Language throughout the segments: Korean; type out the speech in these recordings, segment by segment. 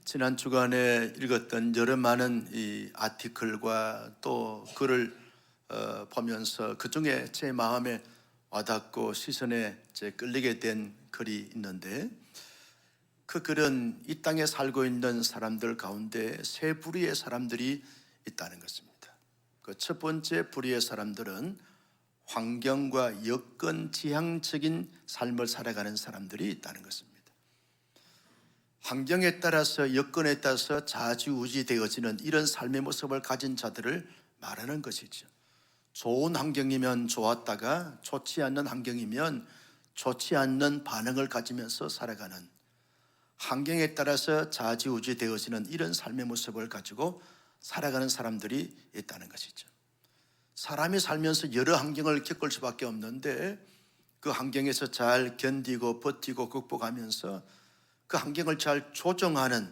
지난 주간에 읽었던 여러 많은 이 아티클과 또 글을 보면서 그 중에 제 마음에 와닿고 시선에 끌리게 된 글이 있는데, 그 글은 이 땅에 살고 있는 사람들 가운데 세 부류의 사람들이 있다는 것입니다. 그 첫 번째 부류의 사람들은 환경과 여건 지향적인 삶을 살아가는 사람들이 있다는 것입니다. 환경에 따라서 여건에 따라서 좌지우지 되어지는 이런 삶의 모습을 가진 자들을 말하는 것이죠. 좋은 환경이면 좋았다가 좋지 않는 환경이면 좋지 않는 반응을 가지면서 살아가는, 환경에 따라서 좌지우지 되어지는 이런 삶의 모습을 가지고 살아가는 사람들이 있다는 것이죠. 사람이 살면서 여러 환경을 겪을 수밖에 없는데 그 환경에서 잘 견디고 버티고 극복하면서 그 환경을 잘 조정하는,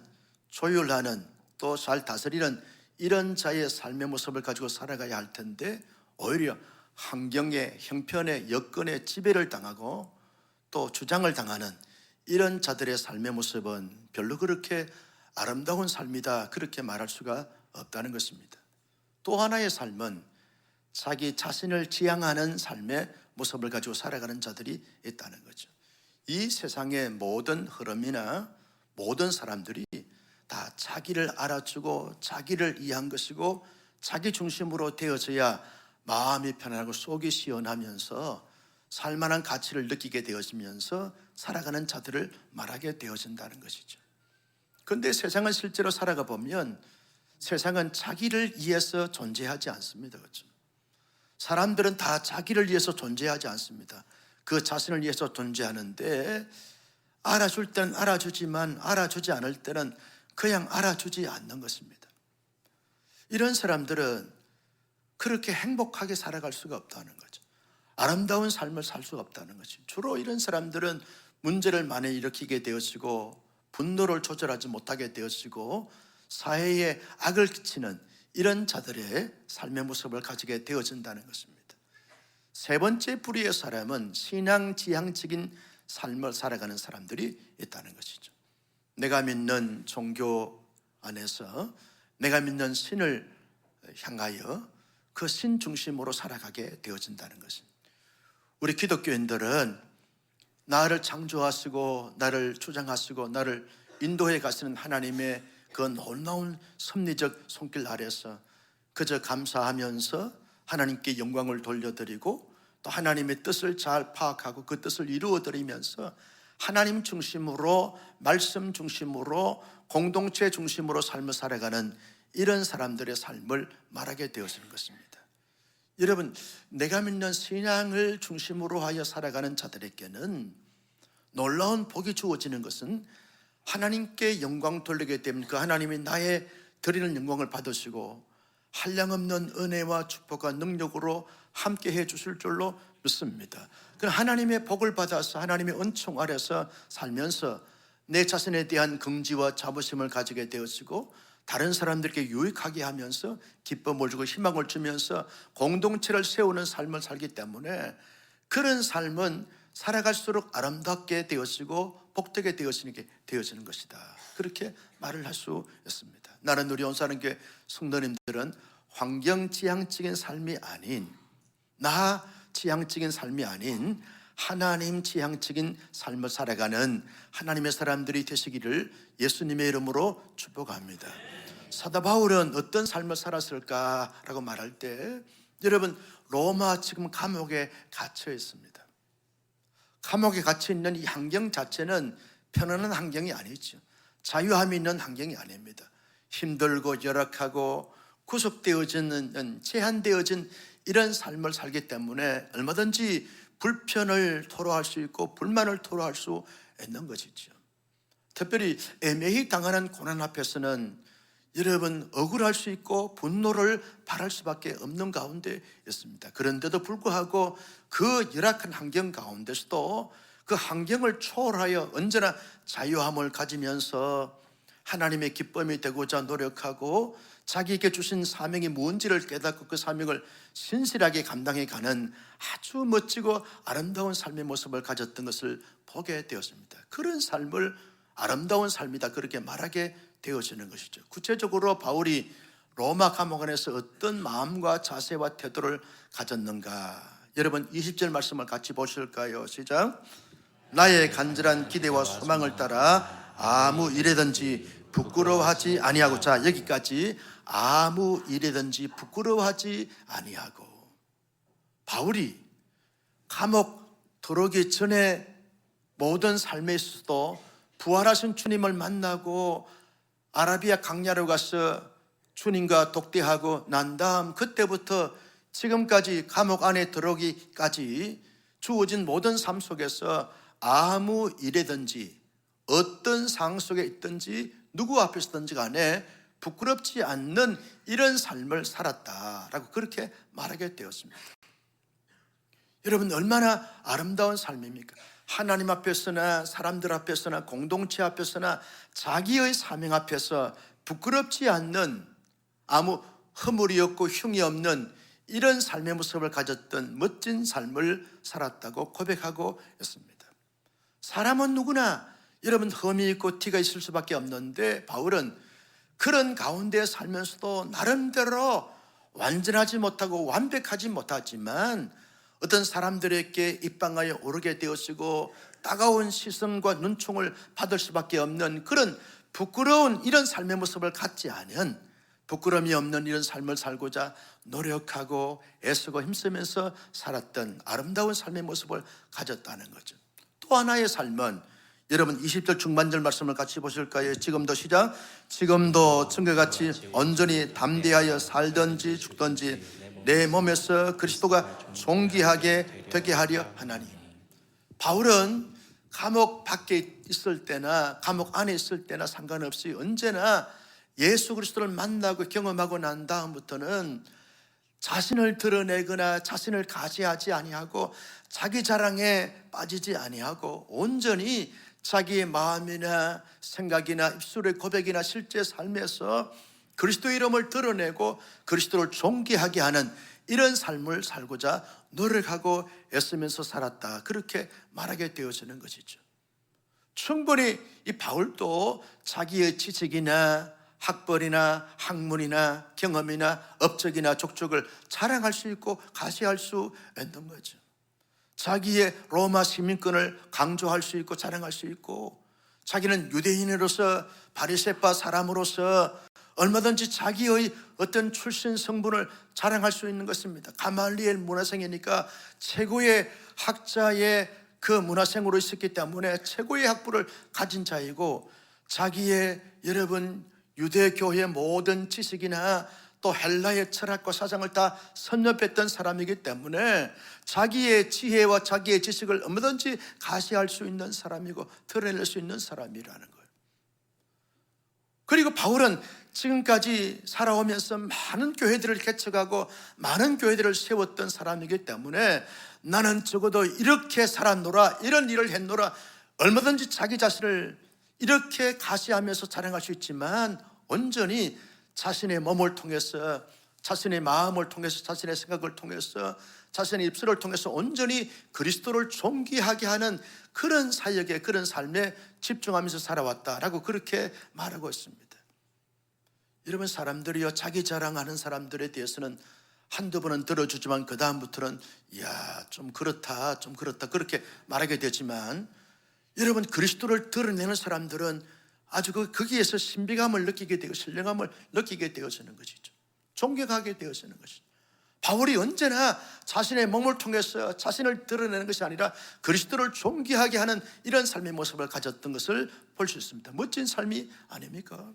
조율하는, 또 잘 다스리는 이런 자의 삶의 모습을 가지고 살아가야 할 텐데, 오히려 환경의 형편에 여건에 지배를 당하고 또 주장을 당하는 이런 자들의 삶의 모습은 별로 그렇게 아름다운 삶이다, 그렇게 말할 수가 없다는 것입니다. 또 하나의 삶은 자기 자신을 지향하는 삶의 모습을 가지고 살아가는 자들이 있다는 거죠. 이 세상의 모든 흐름이나 모든 사람들이 다 자기를 알아주고 자기를 이해한 것이고 자기 중심으로 되어져야 마음이 편안하고 속이 시원하면서 살만한 가치를 느끼게 되어지면서 살아가는 자들을 말하게 되어진다는 것이죠. 그런데 세상을 실제로 살아가 보면 세상은 자기를 위해서 존재하지 않습니다. 그렇죠? 사람들은 다 자기를 위해서 존재하지 않습니다. 그 자신을 위해서 존재하는데, 알아줄 때는 알아주지만 알아주지 않을 때는 그냥 알아주지 않는 것입니다. 이런 사람들은 그렇게 행복하게 살아갈 수가 없다는 거죠. 아름다운 삶을 살 수가 없다는 거죠. 주로 이런 사람들은 문제를 많이 일으키게 되어지고 분노를 조절하지 못하게 되어지고 사회에 악을 끼치는 이런 자들의 삶의 모습을 가지게 되어진다는 것입니다. 세 번째 부류의 사람은 신앙지향적인 삶을 살아가는 사람들이 있다는 것이죠. 내가 믿는 종교 안에서 내가 믿는 신을 향하여 그 신 중심으로 살아가게 되어진다는 것입니다. 우리 기독교인들은 나를 창조하시고 나를 주장하시고 나를 인도해 가시는 하나님의 그 놀라운 섭리적 손길 아래서 그저 감사하면서 하나님께 영광을 돌려드리고 또 하나님의 뜻을 잘 파악하고 그 뜻을 이루어드리면서 하나님 중심으로, 말씀 중심으로, 공동체 중심으로 삶을 살아가는 이런 사람들의 삶을 말하게 되어지는 것입니다. 여러분, 내가 믿는 신앙을 중심으로 하여 살아가는 자들에게는 놀라운 복이 주어지는 것은 하나님께 영광 돌리게 되면 그 하나님이 나의 드리는 영광을 받으시고 한량없는 은혜와 축복과 능력으로 함께 해 주실 줄로 믿습니다. 그 하나님의 복을 받아서 하나님의 은총 아래서 살면서 내 자신에 대한 긍지와 자부심을 가지게 되어지고 다른 사람들에게 유익하게 하면서 기쁨을 주고 희망을 주면서 공동체를 세우는 삶을 살기 때문에 그런 삶은 살아갈수록 아름답게 되어지고 복되게 되어지는 것이다, 그렇게 말을 할 수 있습니다. 나는 우리 온사람교회 성도님들은 환경지향적인 삶이 아닌, 나 지향적인 삶이 아닌 하나님 지향적인 삶을 살아가는 하나님의 사람들이 되시기를 예수님의 이름으로 축복합니다. 사도 바울은 어떤 삶을 살았을까라고 말할 때, 여러분, 로마 지금 감옥에 갇혀 있습니다. 감옥에 갇혀 있는 이 환경 자체는 편안한 환경이 아니죠. 자유함이 있는 환경이 아닙니다. 힘들고 열악하고 구속되어지는, 제한되어진 이런 삶을 살기 때문에 얼마든지 불편을 토로할 수 있고 불만을 토로할 수 있는 것이죠. 특별히 애매히 당하는 고난 앞에서는 여러분, 억울할 수 있고 분노를 발할 수밖에 없는 가운데 있습니다. 그런데도 불구하고 그 열악한 환경 가운데서도 그 환경을 초월하여 언제나 자유함을 가지면서 하나님의 기쁨이 되고자 노력하고 자기에게 주신 사명이 뭔지를 깨닫고 그 사명을 신실하게 감당해 가는 아주 멋지고 아름다운 삶의 모습을 가졌던 것을 보게 되었습니다. 그런 삶을 아름다운 삶이다, 그렇게 말하게 되어지는 것이죠. 구체적으로 바울이 로마 감옥 안에서 어떤 마음과 자세와 태도를 가졌는가, 여러분 20절 말씀을 같이 보실까요? 시작. 나의 간절한 기대와 소망을 따라 아무 일에든지 부끄러워하지 아니하고. 자, 여기까지 아무 일에든지 부끄러워하지 아니하고. 바울이 감옥 들어오기 전에 모든 삶에 있어도 부활하신 주님을 만나고 아라비아 강야로 가서 주님과 독대하고 난 다음 그때부터 지금까지 감옥 안에 들어오기까지 주어진 모든 삶 속에서 아무 일에든지 어떤 상황 속에 있든지 누구 앞에 서든지 간에 부끄럽지 않는 이런 삶을 살았다라고 그렇게 말하게 되었습니다. 여러분, 얼마나 아름다운 삶입니까? 하나님 앞에서나 사람들 앞에서나 공동체 앞에서나 자기의 사명 앞에서 부끄럽지 않는, 아무 허물이 없고 흉이 없는 이런 삶의 모습을 가졌던 멋진 삶을 살았다고 고백하고 있습니다. 사람은 누구나 여러분 흠이 있고 티가 있을 수밖에 없는데 바울은 그런 가운데 살면서도 나름대로 완전하지 못하고 완벽하지 못하지만 어떤 사람들에게 입방아에 오르게 되었고 따가운 시선과 눈총을 받을 수밖에 없는 그런 부끄러운 이런 삶의 모습을 갖지 않은, 부끄러움이 없는 이런 삶을 살고자 노력하고 애쓰고 힘쓰면서 살았던 아름다운 삶의 모습을 가졌다는 거죠. 또 하나의 삶은 여러분 20절 중반절 말씀을 같이 보실까요? 지금도 시작. 지금도 청결같이 온전히 담대하여 살든지 죽든지 내 몸에서 그리스도가 존귀하게 되게 하려 하나니. 바울은 감옥 밖에 있을 때나 감옥 안에 있을 때나 상관없이 언제나 예수 그리스도를 만나고 경험하고 난 다음부터는 자신을 드러내거나 자신을 가시하지 아니하고 자기 자랑에 빠지지 아니하고 온전히 자기의 마음이나 생각이나 입술의 고백이나 실제 삶에서 그리스도 이름을 드러내고 그리스도를 존귀하게 하는 이런 삶을 살고자 노력하고 애쓰면서 살았다, 그렇게 말하게 되어지는 것이죠. 충분히 이 바울도 자기의 지식이나 학벌이나 학문이나 경험이나 업적이나 족적을 자랑할 수 있고 가시할 수 있는 거죠. 자기의 로마 시민권을 강조할 수 있고 자랑할 수 있고, 자기는 유대인으로서 바리새파 사람으로서 얼마든지 자기의 어떤 출신 성분을 자랑할 수 있는 것입니다. 가말리엘 문화생이니까 최고의 학자의 그 문화생으로 있었기 때문에 최고의 학부를 가진 자이고, 자기의 여러분 유대교회의 모든 지식이나 또 헬라의 철학과 사상을 다 섭렵했던 사람이기 때문에 자기의 지혜와 자기의 지식을 얼마든지 가시할 수 있는 사람이고 드러낼 수 있는 사람이라는 거예요. 그리고 바울은 지금까지 살아오면서 많은 교회들을 개척하고 많은 교회들을 세웠던 사람이기 때문에 나는 적어도 이렇게 살았노라, 이런 일을 했노라, 얼마든지 자기 자신을 이렇게 가시하면서 자랑할 수 있지만 온전히 자신의 몸을 통해서, 자신의 마음을 통해서, 자신의 생각을 통해서, 자신의 입술을 통해서 온전히 그리스도를 존귀하게 하는 그런 사역에, 그런 삶에 집중하면서 살아왔다라고 그렇게 말하고 있습니다. 여러분, 사람들이요, 자기 자랑하는 사람들에 대해서는 한두 번은 들어주지만 그 다음부터는 이야 좀 그렇다 그렇게 말하게 되지만, 여러분 그리스도를 드러내는 사람들은 아주 거기에서 신비감을 느끼게 되고 신령함을 느끼게 되어지는 것이죠. 존경하게 되어지는 것이죠. 바울이 언제나 자신의 몸을 통해서 자신을 드러내는 것이 아니라 그리스도를 존귀하게 하는 이런 삶의 모습을 가졌던 것을 볼 수 있습니다. 멋진 삶이 아닙니까?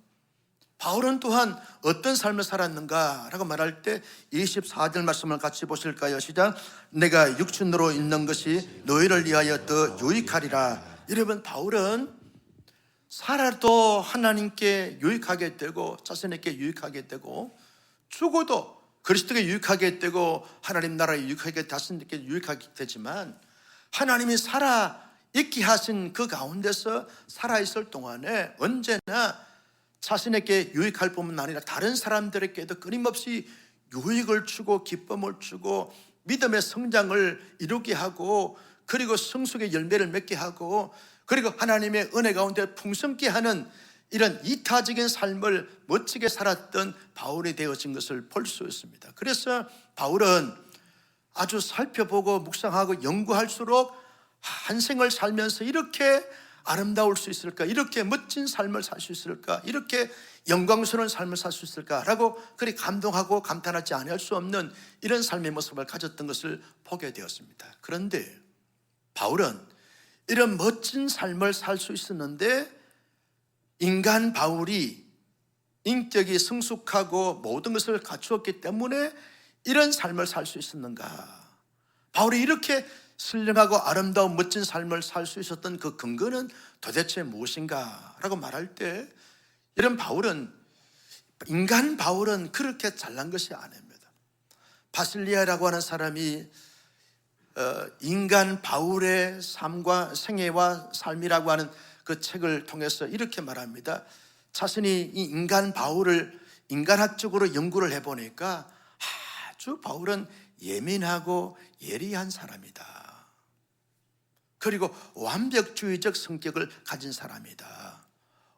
바울은 또한 어떤 삶을 살았는가 라고 말할 때 24절 말씀을 같이 보실까요? 시작. 내가 육신으로 있는 것이 너희를 위하여 더 유익하리라. 여러분, 바울은 살아도 하나님께 유익하게 되고 자신에게 유익하게 되고, 죽어도 그리스도께 유익하게 되고 하나님 나라에 유익하게, 자신에게 유익하게 되지만, 하나님이 살아있게 하신 그 가운데서 살아있을 동안에 언제나 자신에게 유익할 뿐만 아니라 다른 사람들에게도 끊임없이 유익을 주고 기쁨을 주고 믿음의 성장을 이루게 하고, 그리고 성숙의 열매를 맺게 하고, 그리고 하나님의 은혜 가운데 풍성케 하는 이런 이타적인 삶을 멋지게 살았던 바울이 되어진 것을 볼 수 있습니다. 그래서 바울은 아주 살펴보고 묵상하고 연구할수록 한 생을 살면서 이렇게 아름다울 수 있을까, 이렇게 멋진 삶을 살 수 있을까, 이렇게 영광스러운 삶을 살 수 있을까라고 그리 감동하고 감탄하지 않을 수 없는 이런 삶의 모습을 가졌던 것을 보게 되었습니다. 그런데 바울은 이런 멋진 삶을 살 수 있었는데 인간 바울이 인격이 성숙하고 모든 것을 갖추었기 때문에 이런 삶을 살 수 있었는가? 바울이 이렇게 신령하고 아름다운 멋진 삶을 살 수 있었던 그 근거는 도대체 무엇인가? 라고 말할 때 이런 인간 바울은 그렇게 잘난 것이 아닙니다. 바실리아라고 하는 사람이 인간 바울의 삶과 생애와 삶이라고 하는 그 책을 통해서 이렇게 말합니다. 자신이 이 인간 바울을 인간학적으로 연구를 해보니까 아주 바울은 예민하고 예리한 사람이다. 그리고 완벽주의적 성격을 가진 사람이다.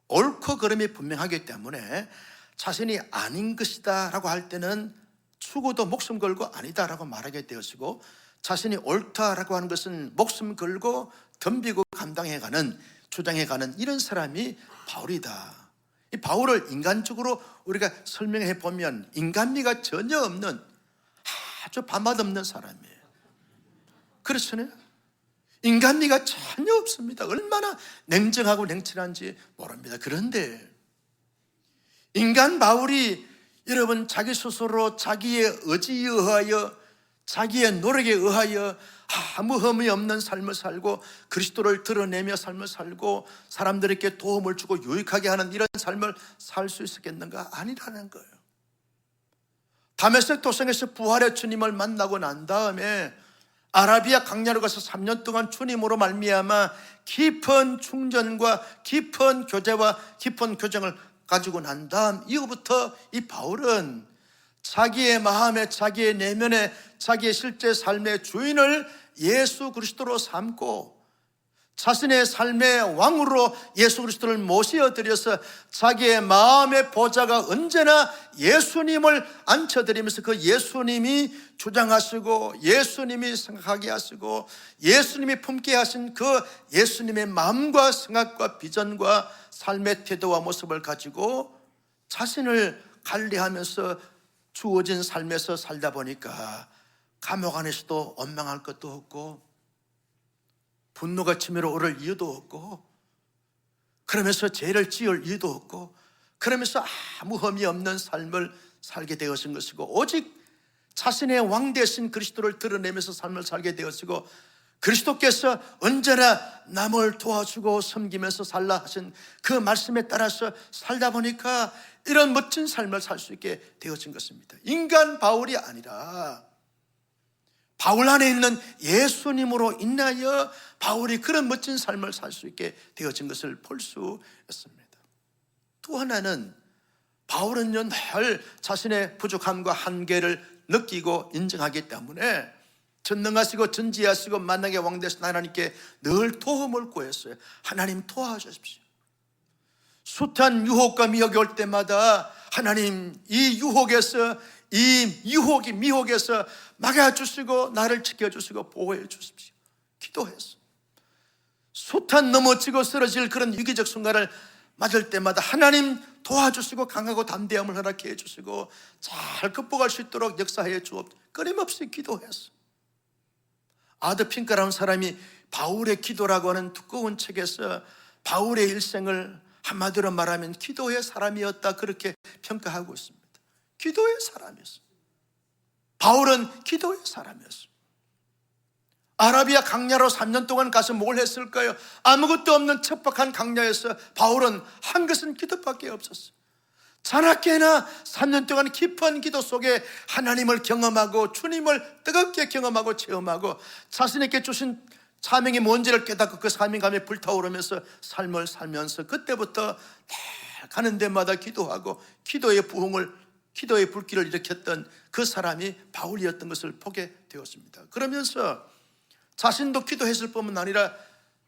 옳고 그름이 분명하기 때문에 자신이 아닌 것이다 라고 할 때는 죽어도 목숨 걸고 아니다 라고 말하게 되어지고, 자신이 옳다라고 하는 것은 목숨 걸고 덤비고 감당해가는, 주장해가는 이런 사람이 바울이다. 이 바울을 인간적으로 우리가 설명해 보면 인간미가 전혀 없는 아주 밤맛 없는 사람이에요. 그렇잖아요. 인간미가 전혀 없습니다. 얼마나 냉정하고 냉철한지 모릅니다. 그런데 인간 바울이 여러분 자기 스스로 자기의 의지에 의하여, 자기의 노력에 의하여 아무 흠이 없는 삶을 살고 그리스도를 드러내며 삶을 살고 사람들에게 도움을 주고 유익하게 하는 이런 삶을 살 수 있었겠는가? 아니라는 거예요. 다메섹 도성에서 부활의 주님을 만나고 난 다음에 아라비아 광야로 가서 3년 동안 주님으로 말미암아 깊은 충전과 깊은 교제와 깊은 교정을 가지고 난 다음 이후부터 이 바울은 자기의 마음에, 자기의 내면에, 자기의 실제 삶의 주인을 예수 그리스도로 삼고 자신의 삶의 왕으로 예수 그리스도를 모셔드려서 자기의 마음의 보좌가 언제나 예수님을 앉혀드리면서 그 예수님이 주장하시고 예수님이 생각하게 하시고 예수님이 품게 하신 그 예수님의 마음과 생각과 비전과 삶의 태도와 모습을 가지고 자신을 관리하면서 주어진 삶에서 살다 보니까 감옥 안에서도 원망할 것도 없고 분노가 치밀어 오를 이유도 없고 그러면서 죄를 지을 이유도 없고 그러면서 아무 흠이 없는 삶을 살게 되었은 것이고 오직 자신의 왕 되신 그리스도를 드러내면서 삶을 살게 되었고 그리스도께서 언제나 남을 도와주고 섬기면서 살라 하신 그 말씀에 따라서 살다 보니까 이런 멋진 삶을 살 수 있게 되어진 것입니다. 인간 바울이 아니라 바울 안에 있는 예수님으로 인하여 바울이 그런 멋진 삶을 살 수 있게 되어진 것을 볼 수 있습니다. 또 하나는 바울은요 늘 자신의 부족함과 한계를 느끼고 인정하기 때문에 전능하시고 전지하시고 만왕의 왕 되신 하나님께 늘 도움을 구했어요. 하나님 도와주십시오. 숱한 유혹과 미혹이 올 때마다 하나님 이 유혹에서 미혹에서 막아주시고 나를 지켜주시고 보호해 주십시오. 기도했어. 숱한 넘어지고 쓰러질 그런 위기적 순간을 맞을 때마다 하나님 도와주시고 강하고 담대함을 허락해 주시고 잘 극복할 수 있도록 역사해 주옵소서. 끊임없이 기도했어. 아드 핑크라는 사람이 바울의 기도라고 하는 두꺼운 책에서 바울의 일생을 한마디로 말하면 기도의 사람이었다 그렇게 평가하고 있습니다. 기도의 사람이었어. 바울은 기도의 사람이었어. 아라비아 광야로 3년 동안 가서 뭘 했을까요? 아무것도 없는 척박한 광야에서 바울은 한 것은 기도밖에 없었어. 자나깨나 3년 동안 깊은 기도 속에 하나님을 경험하고 주님을 뜨겁게 경험하고 체험하고 자신에게 주신 사명이 뭔지를 깨닫고 그 사명감에 불타오르면서 삶을 살면서 그때부터 가는 데마다 기도하고 기도의 불길을 일으켰던 그 사람이 바울이었던 것을 보게 되었습니다. 그러면서 자신도 기도했을 뿐만 아니라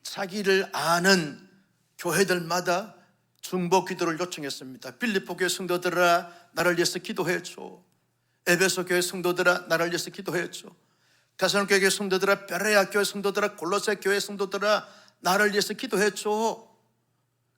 자기를 아는 교회들마다 중보 기도를 요청했습니다. 빌립보 교회 성도들아 나를 위해서 기도해줘. 에베소 교회 성도들아 나를 위해서 기도해줘. 데살로니가 교회 성도들아, 베레아 교회 성도들아, 골로새 교회 성도들아 나를 위해서 기도해줘.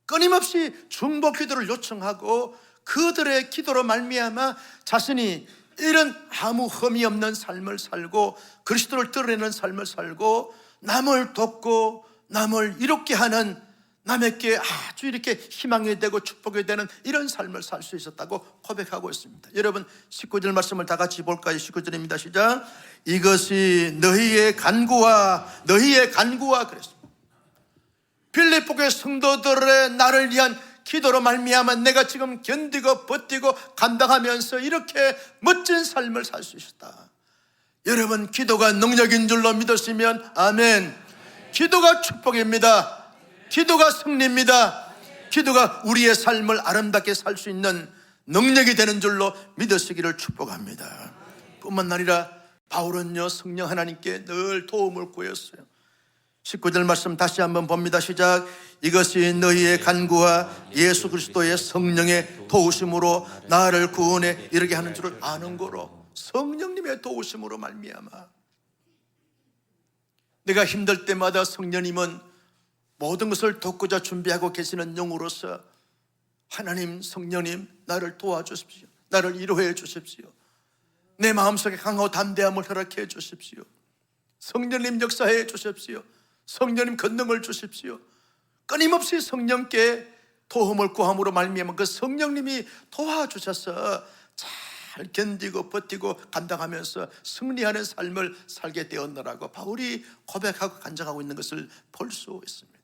끊임없이 중보 기도를 요청하고 그들의 기도로 말미암아 자신이 이런 아무 흠이 없는 삶을 살고 그리스도를 드러내는 삶을 살고 남을 돕고 남을 이롭게 하는, 남에게 아주 이렇게 희망이 되고 축복이 되는 이런 삶을 살 수 있었다고 고백하고 있습니다. 여러분 19절 말씀을 다 같이 볼까요? 19절입니다. 시작. 이것이 너희의 간구와 그랬습니다. 빌립보 교회 성도들의 나를 위한 기도로 말미암아 내가 지금 견디고 버티고 감당하면서 이렇게 멋진 삶을 살 수 있었다. 여러분 기도가 능력인 줄로 믿으시면 아멘. 기도가 축복입니다. 기도가 승리입니다. 기도가 우리의 삶을 아름답게 살 수 있는 능력이 되는 줄로 믿으시기를 축복합니다. 뿐만 아니라 바울은요 성령 하나님께 늘 도움을 구했어요. 19절 말씀 다시 한번 봅니다. 시작. 이것이 너희의 간구와 예수 그리스도의 성령의 도우심으로 나를 구원에 이르게 하는 줄을 아는 거로, 성령님의 도우심으로 말미암아 내가 힘들 때마다 성령님은 모든 것을 돕고자 준비하고 계시는 영으로서 하나님 성령님 나를 도와주십시오. 나를 위로해 주십시오. 내 마음속에 강하고 담대함을 허락해 주십시오. 성령님 역사해 주십시오. 성령님 권능을 주십시오. 끊임없이 성령께 도움을 구함으로 말미암아 그 성령님이 도와주셔서 잘 견디고 버티고 감당하면서 승리하는 삶을 살게 되었노라고 바울이 고백하고 간증하고 있는 것을 볼 수 있습니다.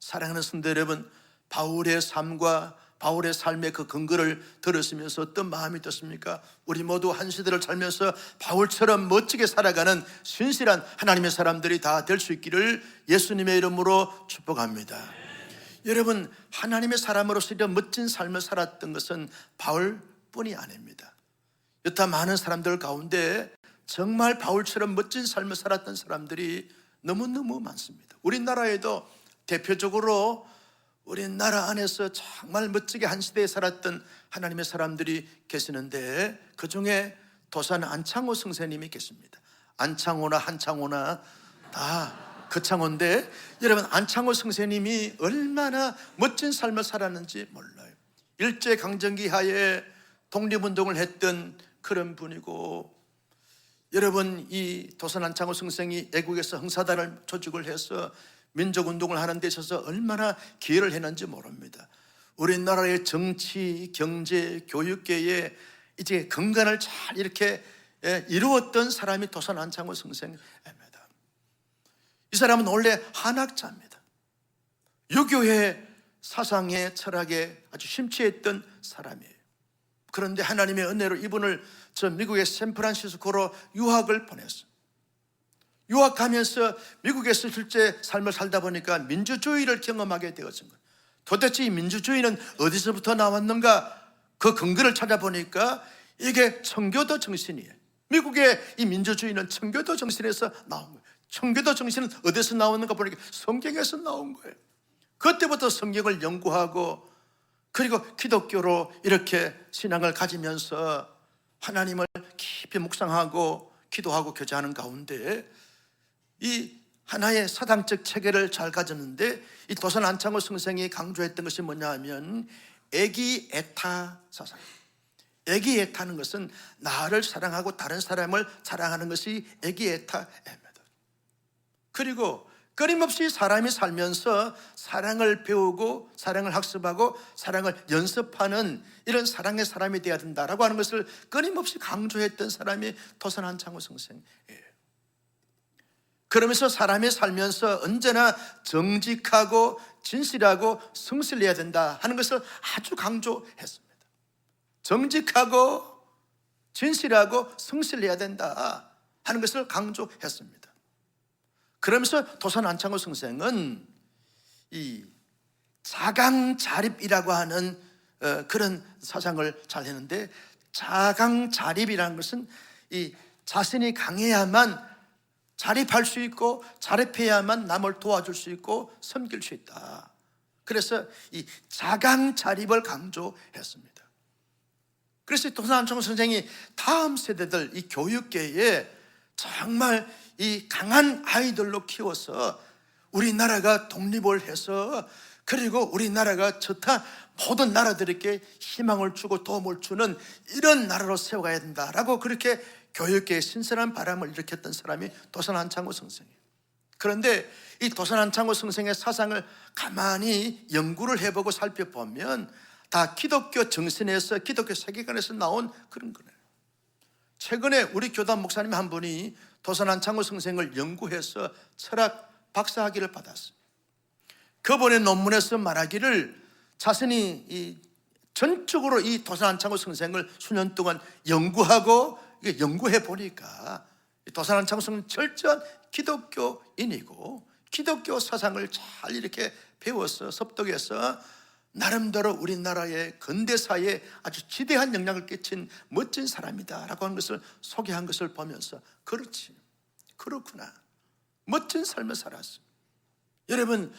사랑하는 성도 여러분, 바울의 삶과 바울의 삶의 그 근거를 들으시면서 어떤 마음이 드십니까? 우리 모두 한 시대를 살면서 바울처럼 멋지게 살아가는 신실한 하나님의 사람들이 다 될 수 있기를 예수님의 이름으로 축복합니다. 여러분, 하나님의 사람으로서 이런 멋진 삶을 살았던 것은 바울뿐이 아닙니다. 여타 많은 사람들 가운데 정말 바울처럼 멋진 삶을 살았던 사람들이 너무너무 많습니다. 우리나라에도 대표적으로 우리나라 안에서 정말 멋지게 한 시대에 살았던 하나님의 사람들이 계시는데 그 중에 도산 안창호 선생님이 계십니다. 안창호나 한창호나 다 그 창호인데, 여러분 안창호 선생님이 얼마나 멋진 삶을 살았는지 몰라요. 일제강점기 하에 독립운동을 했던 그런 분이고, 여러분 이 도산 안창호 선생이 애국에서 흥사단을 조직을 해서 민족운동을 하는 데 있어서 얼마나 기여를 했는지 모릅니다. 우리나라의 정치, 경제, 교육계에 이제 근간을 잘 이렇게 이루었던 사람이 도산 안창호 선생입니다. 이 사람은 원래 한학자입니다. 유교의 사상에 철학에 아주 심취했던 사람이에요. 그런데 하나님의 은혜로 이분을 저 미국의 샌프란시스코로 유학을 보냈어요. 유학하면서 미국에서 실제 삶을 살다 보니까 민주주의를 경험하게 되었던 거예요. 도대체 이 민주주의는 어디서부터 나왔는가? 그 근거를 찾아보니까 이게 청교도 정신이에요. 미국의 이 민주주의는 청교도 정신에서 나온 거예요. 청교도 정신은 어디서 나오는가 보니까 성경에서 나온 거예요. 그때부터 성경을 연구하고 그리고 기독교로 이렇게 신앙을 가지면서 하나님을 깊이 묵상하고 기도하고 교제하는 가운데 이 하나의 사상적 체계를 잘 가졌는데, 이 도산 안창호 선생이 강조했던 것이 뭐냐 하면 애기애타 사상. 애기애타는 것은 나를 사랑하고 다른 사람을 사랑하는 것이 애기애타입니다. 그리고 끊임없이 사람이 살면서 사랑을 배우고 사랑을 학습하고 사랑을 연습하는 이런 사랑의 사람이 되어야 된다라고 하는 것을 끊임없이 강조했던 사람이 도산 안창호 선생이에요. 그러면서 사람이 살면서 언제나 정직하고 진실하고 성실해야 된다 하는 것을 아주 강조했습니다. 정직하고 진실하고 성실해야 된다 하는 것을 강조했습니다. 그러면서 도산 안창호 선생은 이 자강자립이라고 하는 그런 사상을 잘 했는데, 자강자립이라는 것은 이 자신이 강해야만 자립할 수 있고 자립해야만 남을 도와줄 수 있고 섬길 수 있다. 그래서 이 자강 자립을 강조했습니다. 그래서 도산안창호 선생이 다음 세대들 이 교육계에 정말 이 강한 아이들로 키워서 우리나라가 독립을 해서 그리고 우리나라가 저타 모든 나라들에게 희망을 주고 도움을 주는 이런 나라로 세워가야 된다라고 그렇게 교육계에 신선한 바람을 일으켰던 사람이 도산안창호 선생이에요. 그런데 이 도산안창호 선생의 사상을 가만히 연구를 해보고 살펴보면 다 기독교 정신에서 기독교 세계관에서 나온 그런 거예요. 최근에 우리 교단 목사님 한 분이 도산안창호 선생을 연구해서 철학 박사학위를 받았어요. 그분의 논문에서 말하기를 자신이 전적으로 이 도산안창호 선생을 수년 동안 연구해 보니까 도산안창호 선생은 철저한 기독교인이고 기독교 사상을 잘 이렇게 배워서 섭독해서 나름대로 우리나라의 근대사에 아주 지대한 영향을 끼친 멋진 사람이다라고 하는 것을 소개한 것을 보면서 그렇지, 그렇구나, 멋진 삶을 살았어. 여러분,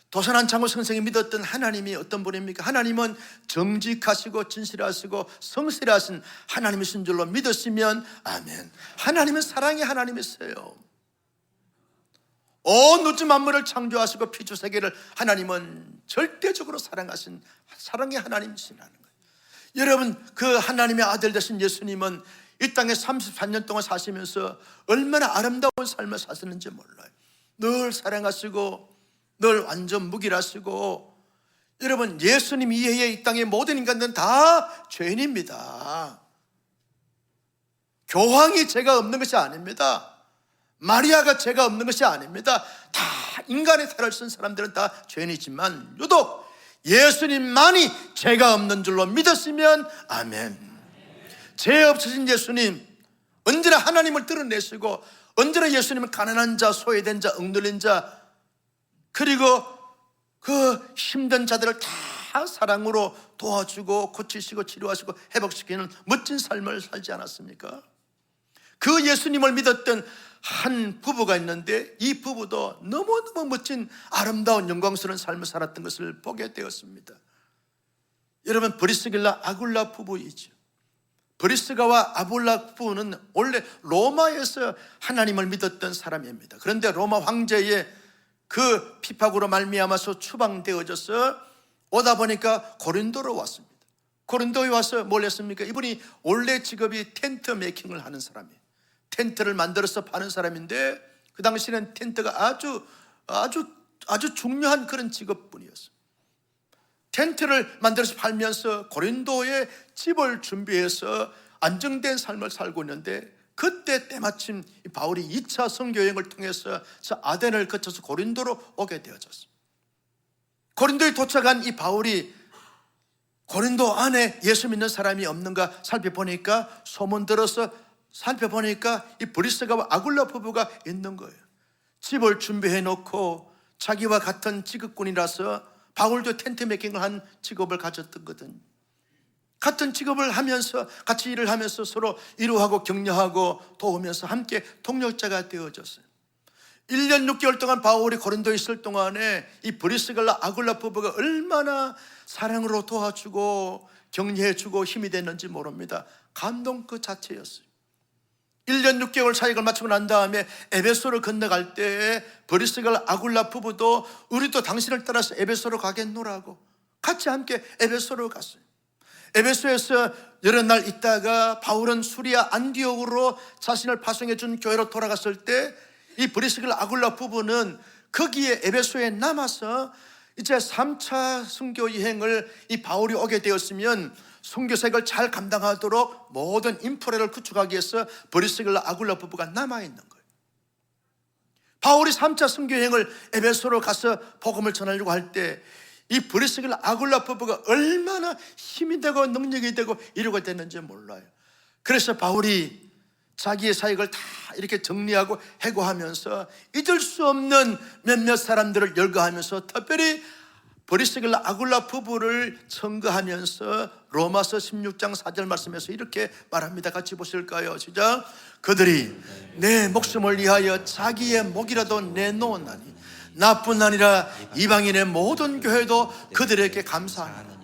도산안창호 선생이 믿었던 하나님이 어떤 분입니까? 하나님은 정직하시고 진실하시고 성실하신 하나님이신 줄로 믿으시면 아멘. 하나님은 사랑의 하나님이세요. 온 우주 만물을 창조하시고 피조세계를 하나님은 절대적으로 사랑하신 사랑의 하나님이시라는 거예요. 여러분, 그 하나님의 아들 되신 예수님은 이 땅에 34년 동안 사시면서 얼마나 아름다운 삶을 사셨는지 몰라요. 늘 사랑하시고 늘 완전 무기라시고. 여러분, 예수님 이외에 이 땅의 모든 인간들은 다 죄인입니다. 교황이 죄가 없는 것이 아닙니다. 마리아가 죄가 없는 것이 아닙니다. 다 인간의 탈을 쓴 사람들은 다 죄인이지만 유독 예수님만이 죄가 없는 줄로 믿었으면 아멘. 죄 없으신 예수님, 언제나 하나님을 드러내시고 언제나 예수님은 가난한 자, 소외된 자, 억눌린 자, 그리고 그 힘든 자들을 다 사랑으로 도와주고 고치시고 치료하시고 회복시키는 멋진 삶을 살지 않았습니까? 그 예수님을 믿었던 한 부부가 있는데 이 부부도 너무너무 멋진 아름다운 영광스러운 삶을 살았던 것을 보게 되었습니다. 여러분, 브리스길라 아굴라 부부이죠. 브리스가와 아굴라 부부는 원래 로마에서 하나님을 믿었던 사람입니다. 그런데 로마 황제의 그 핍박으로 말미암아서 추방되어져서 오다 보니까 고린도로 왔습니다. 고린도에 와서 뭘 했습니까? 이분이 원래 직업이 텐트 메이킹을 하는 사람이에요. 텐트를 만들어서 파는 사람인데 그 당시에는 텐트가 아주 중요한 그런 직업뿐이었어요. 텐트를 만들어서 팔면서 고린도에 집을 준비해서 안정된 삶을 살고 있는데 그때 때마침 바울이 2차 선교여행을 통해서 아덴을 거쳐서 고린도로 오게 되어졌습니다. 고린도에 도착한 이 바울이 고린도 안에 예수 믿는 사람이 없는가 살펴보니까 소문 들어서 살펴보니까 이 브리스가와 아굴라 부부가 있는 거예요. 집을 준비해 놓고 자기와 같은 직업군이라서 바울도 텐트 메이킹을 한 직업을 가졌던 거든. 같은 직업을 하면서 같이 일을 하면서 서로 위로하고 격려하고 도우면서 함께 동력자가 되어졌어요. 1년 6개월 동안 바울이 고린도에 있을 동안에 이 브리스가와 아굴라 부부가 얼마나 사랑으로 도와주고 격려해주고 힘이 됐는지 모릅니다. 감동 그 자체였어요. 1년 6개월 사역을 마치고 난 다음에 에베소를 건너갈 때 브리스가와 아굴라 부부도 우리도 당신을 따라서 에베소로 가겠노라고 같이 함께 에베소로 갔어요. 에베소에서 여러 날 있다가 바울은 수리아 안디옥으로 자신을 파송해 준 교회로 돌아갔을 때 이 브리스가와 아굴라 부부는 거기에 에베소에 남아서 이제 3차 선교 여행을 이 바울이 오게 되었으면 선교사역을 잘 감당하도록 모든 인프라를 구축하기 위해서 브리스가와 아굴라 부부가 남아있는 거예요. 바울이 3차 선교 여행을 에베소로 가서 복음을 전하려고 할 때 이 브리스가와 아굴라 부부가 얼마나 힘이 되고 능력이 되고 이루게 됐는지 몰라요. 그래서 바울이 자기의 사역을 다 이렇게 정리하고 해고하면서 잊을 수 없는 몇몇 사람들을 열거하면서 특별히 브리스길라 아굴라 부부를 청거하면서 로마서 16장 4절 말씀에서 이렇게 말합니다. 같이 보실까요? 시작. 그들이 내 목숨을 위하여 자기의 목이라도 내놓았나니 나뿐 아니라 이방인의 모든 교회도 그들에게 감사하노라.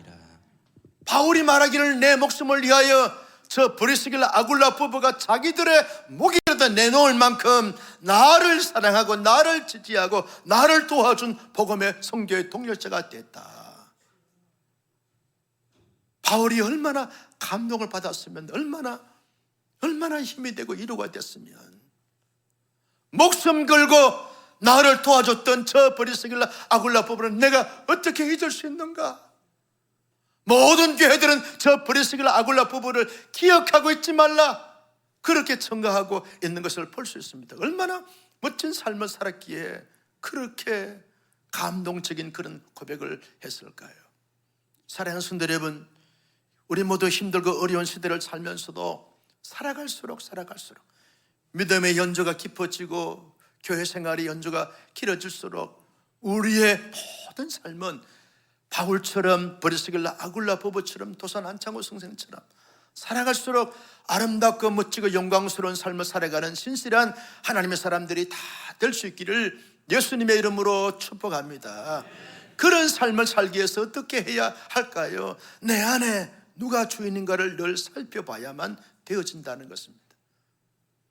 바울이 말하기를 내 목숨을 위하여 저 브리스길라 아굴라 부부가 자기들의 목이라도 내놓을 만큼 나를 사랑하고 나를 지지하고 나를 도와준 복음의 선교의 동력자가 됐다. 바울이 얼마나 감동을 받았으면, 얼마나 힘이 되고 위로가 됐으면, 목숨 걸고 나를 도와줬던 저 브리스길라 아굴라 부부는 내가 어떻게 잊을 수 있는가? 모든 교회들은 저 브리스길라 아굴라 부부를 기억하고 있지 말라, 그렇게 청가하고 있는 것을 볼 수 있습니다. 얼마나 멋진 삶을 살았기에 그렇게 감동적인 그런 고백을 했을까요? 사랑하는 성도 여러분, 우리 모두 힘들고 어려운 시대를 살면서도 살아갈수록 믿음의 연조가 깊어지고 교회 생활의 연조가 길어질수록 우리의 모든 삶은 바울처럼 브리스길라 아굴라 부부처럼 도산 안창호 선생처럼 살아갈수록 아름답고 멋지고 영광스러운 삶을 살아가는 신실한 하나님의 사람들이 다 될 수 있기를 예수님의 이름으로 축복합니다. 그런 삶을 살기 위해서 어떻게 해야 할까요? 내 안에 누가 주인인가를 늘 살펴봐야만 되어진다는 것입니다.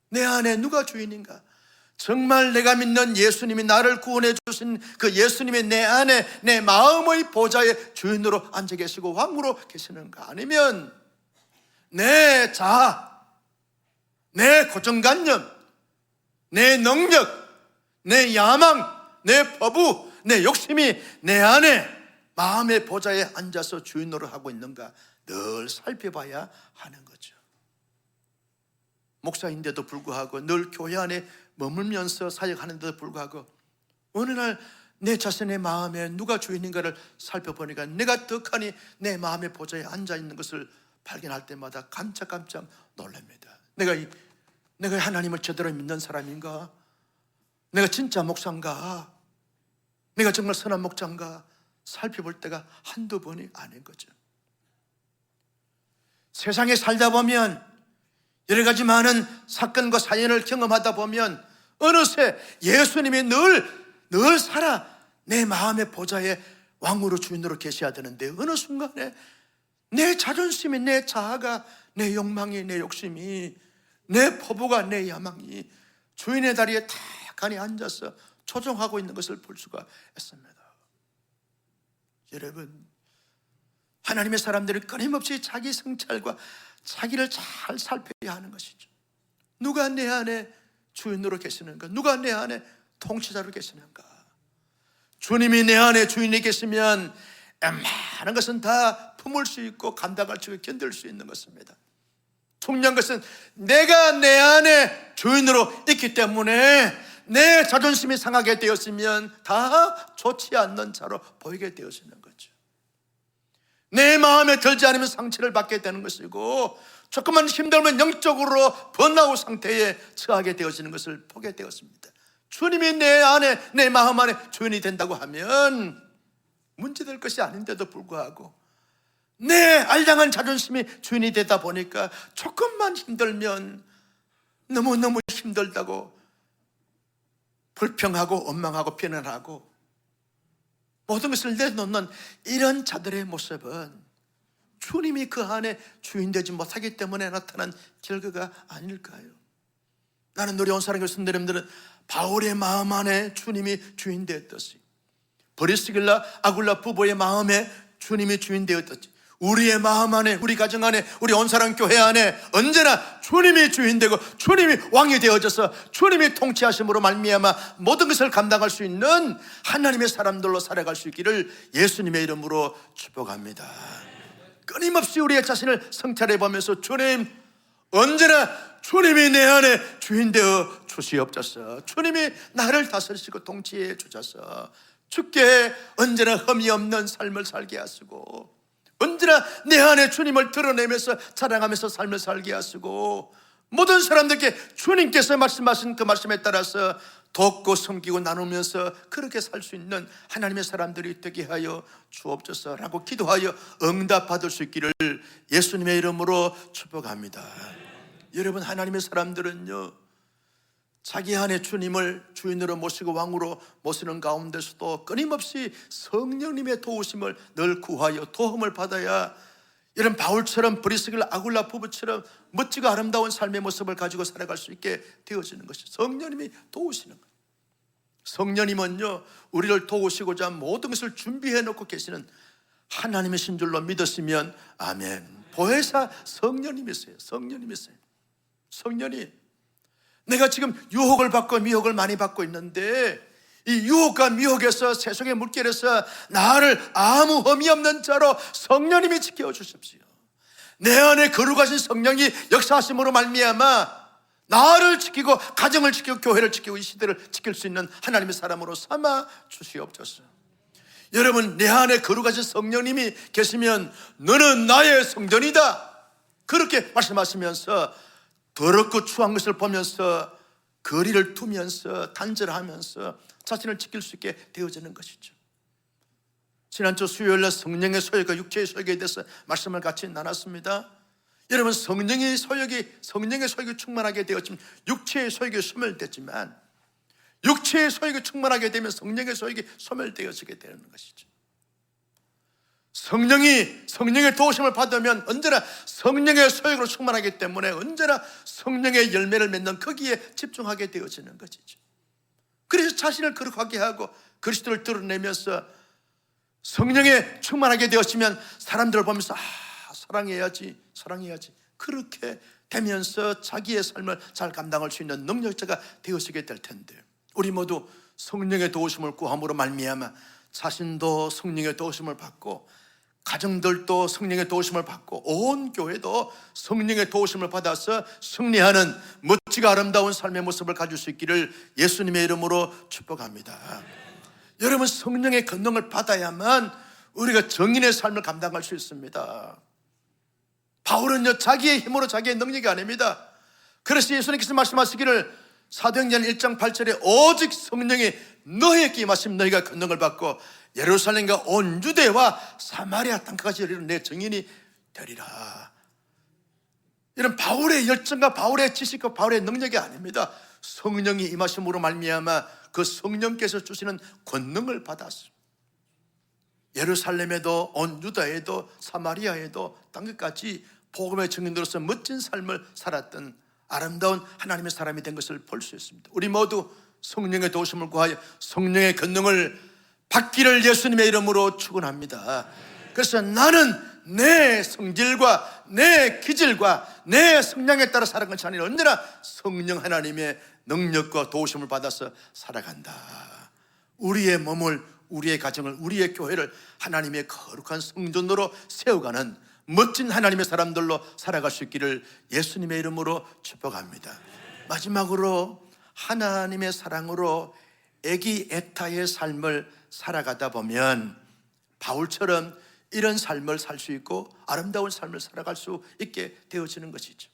내 안에 누가 주인인가? 정말 내가 믿는 예수님이 나를 구원해 주신 그 예수님이 내 안에 내 마음의 보좌의 주인으로 앉아 계시고 왕으로 계시는가? 아니면 내 자아, 내 고정관념, 내 능력, 내 야망, 내 포부, 내 욕심이 내 안에 마음의 보좌에 앉아서 주인으로 하고 있는가? 늘 살펴봐야 하는 거죠. 목사인데도 불구하고 늘 교회 안에 머물면서 사역하는데도 불구하고 어느 날 내 자신의 마음에 누가 주인인가를 살펴보니까 내가 떡하니 내 마음의 보좌에 앉아있는 것을 발견할 때마다 깜짝깜짝 놀랍니다. 내가 하나님을 제대로 믿는 사람인가? 내가 진짜 목사인가? 내가 정말 선한 목자인가? 살펴볼 때가 한두 번이 아닌 거죠. 세상에 살다 보면 여러 가지 많은 사건과 사연을 경험하다 보면 어느새 예수님이 늘 살아 내 마음의 보좌에 왕으로 주인으로 계셔야 되는데 어느 순간에 내 자존심이, 내 자아가, 내 욕망이, 내 욕심이, 내 포부가, 내 야망이 주인의 다리에 탁하니 앉아서 조종하고 있는 것을 볼 수가 있습니다. 여러분, 하나님의 사람들은 끊임없이 자기 성찰과 자기를 잘 살펴야 하는 것이죠. 누가 내 안에 주인으로 계시는가? 누가 내 안에 통치자로 계시는가? 주님이 내 안에 주인이 계시면 많은 것은 다 품을 수 있고 감당할 수 있고 견딜 수 있는 것입니다. 중요한 것은 내가 내 안에 주인으로 있기 때문에 내 자존심이 상하게 되었으면 다 좋지 않는 자로 보이게 되어지는 거죠. 내 마음에 들지 않으면 상처를 받게 되는 것이고 조금만 힘들면 영적으로 번아웃 상태에 처하게 되어지는 것을 보게 되었습니다. 주님이 내 안에, 내 마음 안에 주인이 된다고 하면 문제될 것이 아닌데도 불구하고 내 알량한 자존심이 주인이 되다 보니까 조금만 힘들면 너무너무 힘들다고 불평하고 원망하고 비난하고 모든 것을 내놓는 이런 자들의 모습은 주님이 그 안에 주인 되지 못하기 때문에 나타난 결과가 아닐까요? 나는 노래온 사랑의 성도님들은 바울의 마음 안에 주님이 주인 되었듯이 브리스길라 아굴라 부부의 마음에 주님이 주인 되었듯이 우리의 마음 안에, 우리 가정 안에, 우리 온사랑 교회 안에 언제나 주님이 주인 되고 주님이 왕이 되어져서 주님이 통치하심으로 말미암아 모든 것을 감당할 수 있는 하나님의 사람들로 살아갈 수 있기를 예수님의 이름으로 축복합니다. 끊임없이 우리의 자신을 성찰해 보면서 주님, 언제나 주님이 내 안에 주인 되어 주시옵소서. 주님이 나를 다스리시고 통치해 주셔서 주께 언제나 흠이 없는 삶을 살게 하시고 언제나 내 안에 주님을 드러내면서 자랑하면서 삶을 살게 하시고 모든 사람들께 주님께서 말씀하신 그 말씀에 따라서 돕고 섬기고 나누면서 그렇게 살 수 있는 하나님의 사람들이 되게 하여 주옵소서라고 기도하여 응답받을 수 있기를 예수님의 이름으로 축복합니다. 여러분, 하나님의 사람들은요, 자기 안에 주님을 주인으로 모시고 왕으로 모시는 가운데서도 끊임없이 성령님의 도우심을 늘 구하여 도움을 받아야 이런 바울처럼 브리스길라 아굴라 부부처럼 멋지고 아름다운 삶의 모습을 가지고 살아갈 수 있게 되어지는 것이 성령님이 도우시는 거예요. 성령님은요, 우리를 도우시고자 모든 것을 준비해 놓고 계시는 하나님이신 줄로 믿었으면 아멘. 보혜사 성령님이세요. 성령님이세요. 성령님, 내가 지금 유혹을 받고 미혹을 많이 받고 있는데 이 유혹과 미혹에서 세속의 물결에서 나를 아무 흠이 없는 자로 성령님이 지켜주십시오. 내 안에 거룩하신 성령이 역사하심으로 말미암아 나를 지키고 가정을 지키고 교회를 지키고 이 시대를 지킬 수 있는 하나님의 사람으로 삼아 주시옵소서. 여러분, 내 안에 거룩하신 성령님이 계시면 너는 나의 성전이다, 그렇게 말씀하시면서 더럽고 추한 것을 보면서 거리를 두면서 단절하면서 자신을 지킬 수 있게 되어지는 것이죠. 지난주 수요일날 성령의 소욕과 육체의 소욕에 대해서 말씀을 같이 나눴습니다. 여러분, 성령의 소욕이 충만하게 되었지만 육체의 소욕이 소멸됐지만 육체의 소욕이 충만하게 되면 성령의 소욕이 소멸되어지게 되는 것이죠. 성령의 도우심을 받으면 언제나 성령의 소욕으로 충만하기 때문에 언제나 성령의 열매를 맺는 거기에 집중하게 되어지는 것이죠. 그래서 자신을 거룩하게 하고 그리스도를 드러내면서 성령에 충만하게 되었으면 사람들을 보면서 사랑해야지 그렇게 되면서 자기의 삶을 잘 감당할 수 있는 능력자가 되어지게 될 텐데, 우리 모두 성령의 도우심을 구함으로 말미암아 자신도 성령의 도우심을 받고 가정들도 성령의 도우심을 받고 온 교회도 성령의 도우심을 받아서 승리하는 멋지고 아름다운 삶의 모습을 가질 수 있기를 예수님의 이름으로 축복합니다. 여러분, 성령의 권능을 받아야만 우리가 정인의 삶을 감당할 수 있습니다. 바울은요, 자기의 힘으로 자기의 능력이 아닙니다. 그래서 예수님께서 말씀하시기를 사도행전 1장 8절에 오직 성령이 너희에게 임하시면 너희가 권능을 받고 예루살렘과 온 유대와 사마리아 땅까지 이르는 내 증인이 되리라. 이런 바울의 열정과 바울의 지식과 바울의 능력이 아닙니다. 성령이 임하심으로 말미암아 그 성령께서 주시는 권능을 받았습니다. 예루살렘에도 온 유다에도 사마리아에도 땅끝까지 복음의 증인으로서 멋진 삶을 살았던 아름다운 하나님의 사람이 된 것을 볼 수 있습니다. 우리 모두 성령의 도우심을 구하여 성령의 권능을 받기를 예수님의 이름으로 축원합니다. 그래서 나는 내 성질과 내 기질과 내 성량에 따라 살아가는 것이 아니라 언제나 성령 하나님의 능력과 도우심을 받아서 살아간다. 우리의 몸을, 우리의 가정을, 우리의 교회를 하나님의 거룩한 성전으로 세워가는 멋진 하나님의 사람들로 살아갈 수 있기를 예수님의 이름으로 축복합니다. 마지막으로 하나님의 사랑으로 애기 에타의 삶을 살아가다 보면 바울처럼 이런 삶을 살 수 있고 아름다운 삶을 살아갈 수 있게 되어지는 것이죠.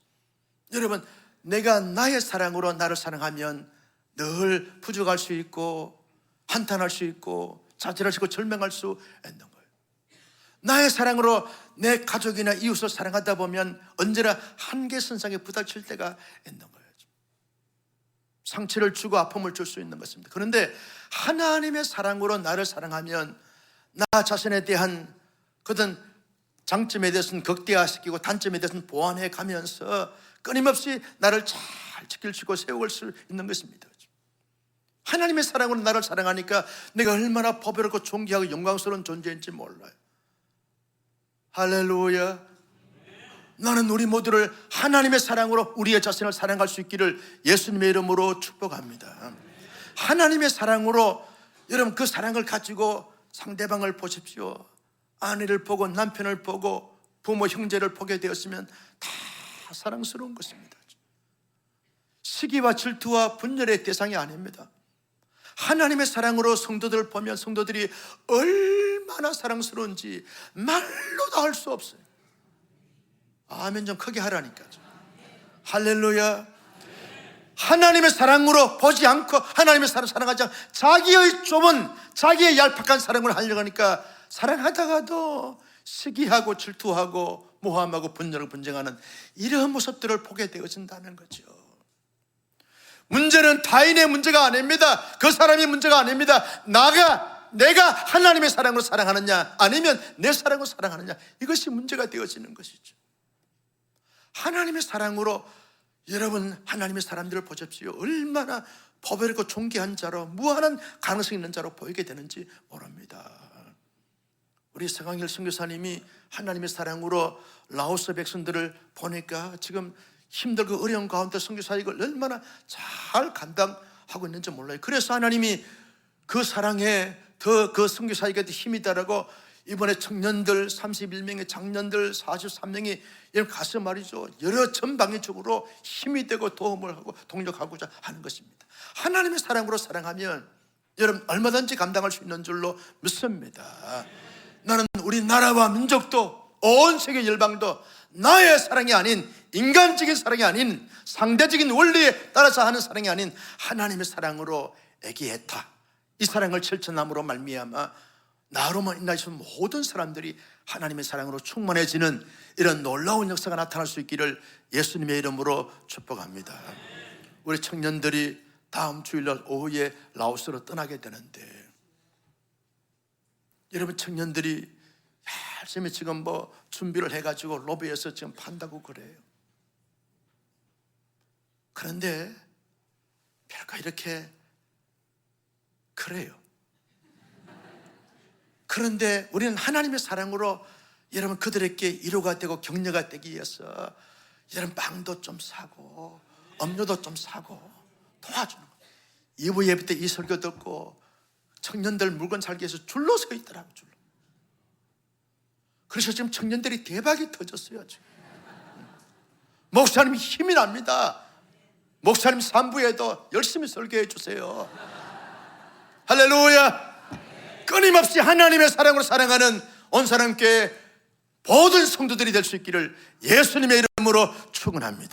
여러분, 내가 나의 사랑으로 나를 사랑하면 늘 부족할 수 있고 한탄할 수 있고 자질할 수 있고 절망할 수 있는 거예요. 나의 사랑으로 내 가족이나 이웃을 사랑하다 보면 언제나 한계 선상에 부닥칠 때가 있는 거예요. 상처를 주고 아픔을 줄 수 있는 것입니다. 그런데 하나님의 사랑으로 나를 사랑하면 나 자신에 대한 그런 장점에 대해서는 극대화시키고 단점에 대해서는 보완해 가면서 끊임없이 나를 잘 지킬 수 있고 세워갈 수 있는 것입니다. 하나님의 사랑으로 나를 사랑하니까 내가 얼마나 보배롭고 존귀하고 영광스러운 존재인지 몰라요. 할렐루야. 나는 우리 모두를 하나님의 사랑으로 우리의 자신을 사랑할 수 있기를 예수님의 이름으로 축복합니다. 하나님의 사랑으로 여러분 그 사랑을 가지고 상대방을 보십시오. 아내를 보고 남편을 보고 부모 형제를 보게 되었으면 다 사랑스러운 것입니다. 시기와 질투와 분열의 대상이 아닙니다. 하나님의 사랑으로 성도들을 보면 성도들이 얼마나 사랑스러운지 말로도 할 수 없어요. 아멘 좀 크게 하라니까요. 할렐루야. 하나님의 사랑으로 보지 않고 하나님의 사랑하지 않고 자기의 좁은 자기의 얄팍한 사랑을 하려고 하니까 사랑하다가도 시기하고 질투하고 모함하고 분열을 분쟁하는 이런 모습들을 보게 되어진다는 거죠. 문제는 타인의 문제가 아닙니다. 그 사람의 문제가 아닙니다. 내가 하나님의 사랑으로 사랑하느냐 아니면 내 사랑으로 사랑하느냐, 이것이 문제가 되어지는 것이죠. 하나님의 사랑으로 여러분, 하나님의 사람들을 보십시오. 얼마나 보배롭고 존귀한 자로 무한한 가능성 있는 자로 보이게 되는지 모릅니다. 우리 서강일 선교사님이 하나님의 사랑으로 라오스 백성들을 보니까 지금 힘들고 어려운 가운데 선교사역을 얼마나 잘 감당하고 있는지 몰라요. 그래서 하나님이 그 사랑에 더 그 선교사역에 힘이 되라고 이번에 청년들 31명의 장년들 43명이 이렇게 가서 말이죠, 여러 전방위적으로 힘이 되고 도움을 하고 동력하고자 하는 것입니다. 하나님의 사랑으로 사랑하면 여러분 얼마든지 감당할 수 있는 줄로 믿습니다. 나는 우리 나라와 민족도 온 세계 열방도 나의 사랑이 아닌, 인간적인 사랑이 아닌, 상대적인 원리에 따라서 하는 사랑이 아닌 하나님의 사랑으로 애기했다. 이 사랑을 실천함으로 말미암아 나로만 인하여서 모든 사람들이 하나님의 사랑으로 충만해지는 이런 놀라운 역사가 나타날 수 있기를 예수님의 이름으로 축복합니다. 우리 청년들이 다음 주일날 오후에 라오스로 떠나게 되는데, 여러분 청년들이 열심히 지금 준비를 해가지고 로비에서 지금 판다고 그래요. 그런데 별거 이렇게 그래요. 그런데 우리는 하나님의 사랑으로 여러분 그들에게 위로가 되고 격려가 되기 위해서 여러분 빵도 좀 사고 음료도 좀 사고 도와주는 거예요. 2부 예배 때 이 설교 듣고 청년들 물건 살기 위해서 줄로 서 있더라고요. 줄로. 그래서 지금 청년들이 대박이 터졌어요. 지금. 목사님이 힘이 납니다. 목사님 3부에도 열심히 설교해 주세요. 할렐루야. 끊임없이 하나님의 사랑으로 사랑하는 온사랑교회 모든 성도들이 될 수 있기를 예수님의 이름으로 축원합니다.